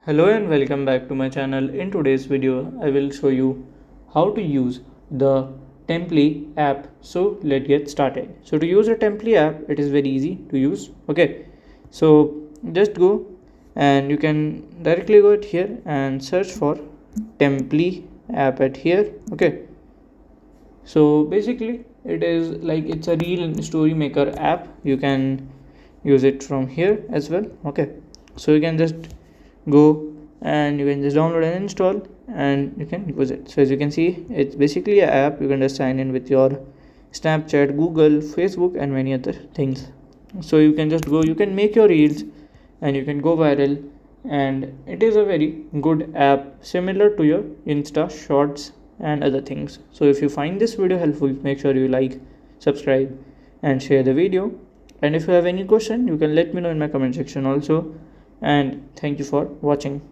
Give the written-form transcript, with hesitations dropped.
Hello and welcome back to my channel. In today's video, I will show you how to use the Temply app. So let's get started. So to use a Temply app, it is very easy to use. Okay, so just go and you can directly go at here and search for Temply app at here. Okay, so basically it is like it's a real story maker app. You can use it from here as well. Okay, so you can just go and you can just download and install and you can use it. So as you can see, it's basically an app. You can just sign in with your Snapchat, Google, Facebook and many other things. So you can just go, you can make your reels and you can go viral, and it is a very good app similar to your Insta shorts and other things. So if you find this video helpful, make sure you like, subscribe and share the video. And if you have any question, you can let me know in my comment section also. And thank you for watching.